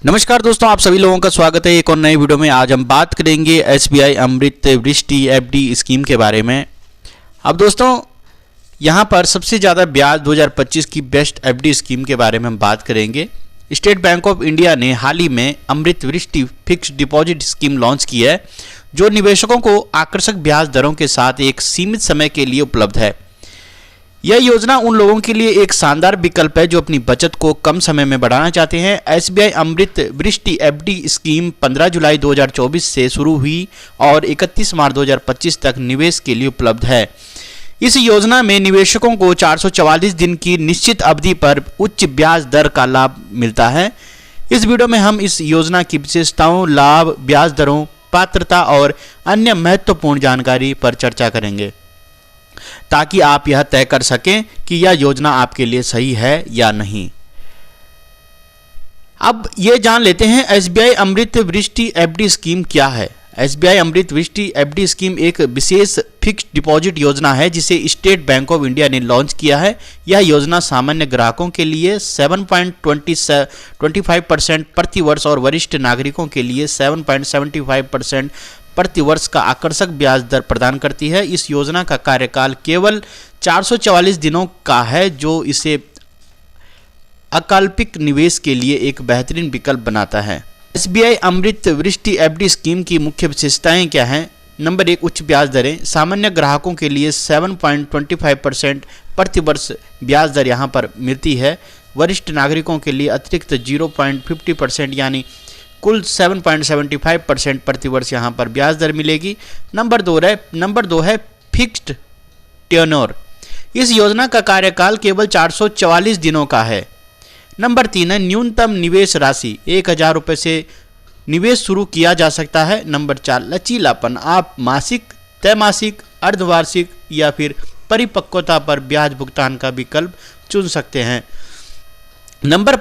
नमस्कार दोस्तों, आप सभी लोगों का स्वागत है एक और नए वीडियो में। आज हम बात करेंगे एसबीआई अमृत वृष्टि एफडी स्कीम के बारे में। अब दोस्तों, यहाँ पर सबसे ज़्यादा ब्याज 2025 की बेस्ट एफडी स्कीम के बारे में हम बात करेंगे। स्टेट बैंक ऑफ इंडिया ने हाल ही में अमृत वृष्टि फिक्स्ड डिपॉजिट स्कीम लॉन्च की है, जो निवेशकों को आकर्षक ब्याज दरों के साथ एक सीमित समय के लिए उपलब्ध है। यह योजना उन लोगों के लिए एक शानदार विकल्प है जो अपनी बचत को कम समय में बढ़ाना चाहते हैं। एसबीआई अमृत वृष्टि एफडी स्कीम 15 जुलाई 2024 से शुरू हुई और 31 मार्च 2025 तक निवेश के लिए उपलब्ध है। इस योजना में निवेशकों को 444 दिन की निश्चित अवधि पर उच्च ब्याज दर का लाभ मिलता है। इस वीडियो में हम इस योजना की विशेषताओं, लाभ, ब्याज दरों, पात्रता और अन्य महत्वपूर्ण जानकारी पर चर्चा करेंगे, ताकि आप यह तय कर सकें कि यह योजना आपके लिए सही है या नहीं। अब ये जान लेते हैं एसबीआई अमृत वृष्टि एफडी स्कीम क्या है। एसबीआई अमृत वृष्टि एफडी स्कीम एक विशेष फिक्स्ड डिपॉजिट योजना है जिसे स्टेट बैंक ऑफ इंडिया ने लॉन्च किया है। यह योजना सामान्य ग्राहकों के लिए 7.25% प्रति वर्ष और वरिष्ठ नागरिकों के लिए 7.75% प्रति वर्ष का आकर्षक ब्याज दर प्रदान करती है। इस योजना का कार्यकाल केवल 444 दिनों का है, जो इसे अल्पकालिक निवेश के लिए एक बेहतरीन विकल्प बनाता है। एसबीआई अमृत वृष्टि एफडी स्कीम की मुख्य विशेषताएं क्या हैं? नंबर 1, उच्च ब्याज दरें। सामान्य ग्राहकों के लिए 7.25% प्रति वर्ष ब्याज दर यहां पर मिलती है। वरिष्ठ नागरिकों के लिए अतिरिक्त 0.50% यानी कुल 7.75% प्रति वर्ष यहाँ पर ब्याज दर मिलेगी। नंबर दो है फिक्स्ड टेन्योर। इस योजना का कार्यकाल केवल 444 दिनों का है। नंबर 3 है न्यूनतम निवेश राशि 1000 रुपये से निवेश शुरू किया जा सकता है। नंबर 4 लचीलापन। आप मासिक, त्रैमासिक, अर्धवार्षिक या फिर परिपक्वता पर ब्याज भुगतान का विकल्प चुन सकते हैं। नंबर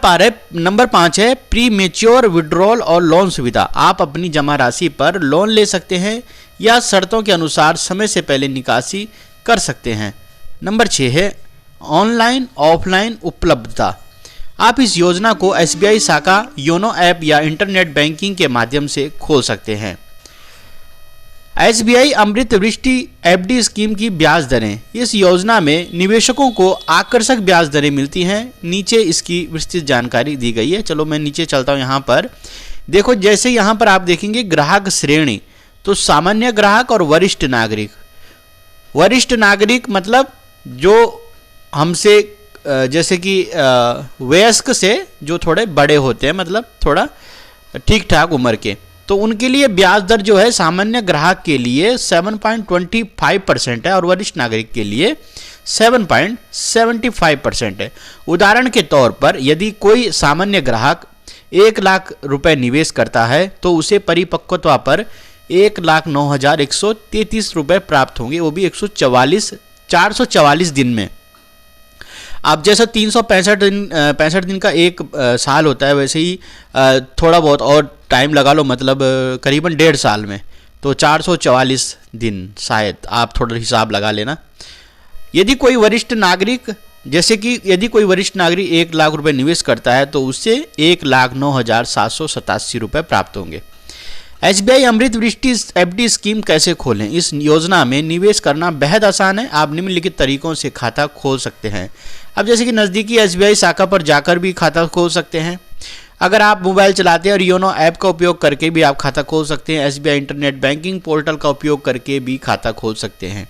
5 है प्री मेच्योर विड्रॉल और लोन सुविधा। आप अपनी जमा राशि पर लोन ले सकते हैं या शर्तों के अनुसार समय से पहले निकासी कर सकते हैं। नंबर 6 है ऑनलाइन ऑफलाइन उपलब्धता। आप इस योजना को एसबीआई शाखा, योनो ऐप या इंटरनेट बैंकिंग के माध्यम से खोल सकते हैं। एसबीआई अमृत वृष्टि एफडी स्कीम की ब्याज दरें। इस योजना में निवेशकों को आकर्षक ब्याज दरें मिलती हैं। नीचे इसकी विस्तृत जानकारी दी गई है। चलो मैं नीचे चलता हूँ। यहाँ पर देखो, जैसे यहाँ पर आप देखेंगे ग्राहक श्रेणी, तो सामान्य ग्राहक और वरिष्ठ नागरिक। वरिष्ठ नागरिक मतलब जो हमसे जैसे कि वयस्क से जो थोड़े बड़े होते हैं, मतलब थोड़ा ठीक ठाक उम्र के, तो उनके लिए ब्याज दर जो है सामान्य ग्राहक के लिए 7.25% है और वरिष्ठ नागरिक के लिए 7.75% है। उदाहरण के तौर पर यदि कोई सामान्य ग्राहक 1 लाख रुपए निवेश करता है तो उसे परिपक्वता पर 1,09,133 रुपये प्राप्त होंगे, वो भी 444 दिन में। आप जैसा 365 दिन का एक साल होता है, वैसे ही थोड़ा बहुत और टाइम लगा लो, मतलब करीबन 1.5 साल में, तो 444 दिन शायद आप थोड़ा हिसाब लगा लेना। यदि कोई वरिष्ठ नागरिक, जैसे कि यदि कोई वरिष्ठ नागरिक 1 लाख रुपए निवेश करता है तो उससे 1,09,787 रुपये प्राप्त होंगे। एसबीआई अमृत वृष्टि एफडी स्कीम कैसे खोलें? इस योजना में निवेश करना बेहद आसान है। आप निम्नलिखित तरीकों से खाता खोल सकते हैं। अब जैसे कि नज़दीकी एसबीआई शाखा पर जाकर भी खाता खोल सकते हैं। अगर आप मोबाइल चलाते हैं और योनो ऐप का उपयोग करके भी आप खाता खोल सकते हैं। एसबीआई इंटरनेट बैंकिंग पोर्टल का उपयोग करके भी खाता खोल सकते हैं।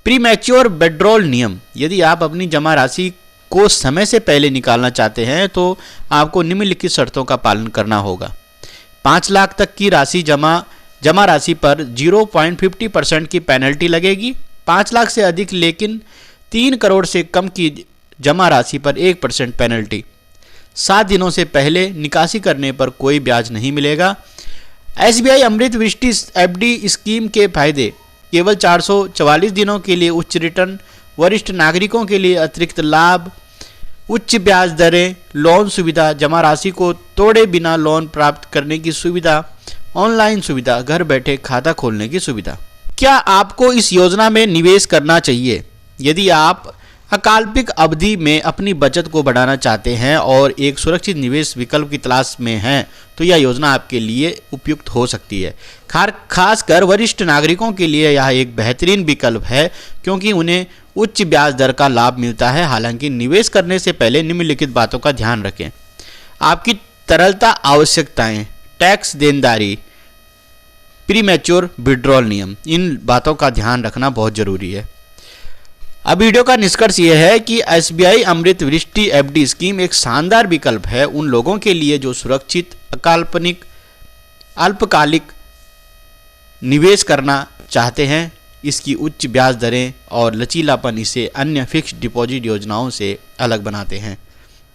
प्री मैच्योर विड्रॉल नियम। यदि आप अपनी जमा राशि को समय से पहले निकालना चाहते हैं तो आपको निम्नलिखित शर्तों का पालन करना होगा। 5 लाख तक की राशि जमा राशि पर 0.50% की पेनल्टी लगेगी। 5 लाख से अधिक लेकिन 3 करोड़ से कम की जमा राशि पर 1% पेनल्टी। 7 दिनों से पहले निकासी करने पर कोई ब्याज नहीं मिलेगा। एसबीआई अमृत वृष्टि एफडी स्कीम के फायदे: केवल 444 दिनों के लिए उच्च रिटर्न, वरिष्ठ नागरिकों के लिए अतिरिक्त लाभ, उच्च ब्याज दरें, लोन सुविधा, जमा राशि को तोड़े बिना लोन प्राप्त करने की सुविधा, ऑनलाइन सुविधा, घर बैठे खाता खोलने की सुविधा। क्या आपको इस योजना में निवेश करना चाहिए? यदि आप अल्पकालिक अवधि में अपनी बचत को बढ़ाना चाहते हैं और एक सुरक्षित निवेश विकल्प की तलाश में हैं तो यह योजना आपके लिए उपयुक्त हो सकती है। खासकर वरिष्ठ नागरिकों के लिए यह एक बेहतरीन विकल्प है क्योंकि उन्हें उच्च ब्याज दर का लाभ मिलता है। हालांकि निवेश करने से पहले निम्नलिखित बातों का ध्यान रखें। आपकी तरलता आवश्यकताएं, टैक्स देनदारी, प्रीमैच्योर विड्रॉल नियम, इन बातों का ध्यान रखना बहुत जरूरी है। अब वीडियो का निष्कर्ष यह है कि SBI अमृत वृष्टि FD स्कीम एक शानदार विकल्प है उन लोगों के लिए जो सुरक्षित अल्पकालिक निवेश करना चाहते हैं। इसकी उच्च ब्याज दरें और लचीलापन इसे अन्य फिक्स्ड डिपॉजिट योजनाओं से अलग बनाते हैं।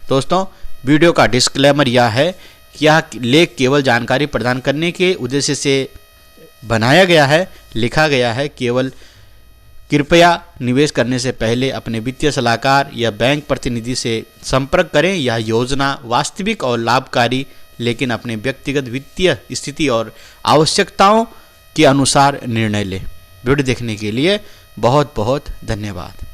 दोस्तों, वीडियो का डिस्क्लेमर यह है कि यह लेख केवल जानकारी प्रदान करने के उद्देश्य से बनाया गया है, लिखा गया है। केवल कृपया निवेश करने से पहले अपने वित्तीय सलाहकार या बैंक प्रतिनिधि से संपर्क करें। यह योजना वास्तविक और लाभकारी लेकिन अपने व्यक्तिगत वित्तीय स्थिति और आवश्यकताओं के अनुसार निर्णय लें। वीडियो देखने के लिए बहुत बहुत धन्यवाद।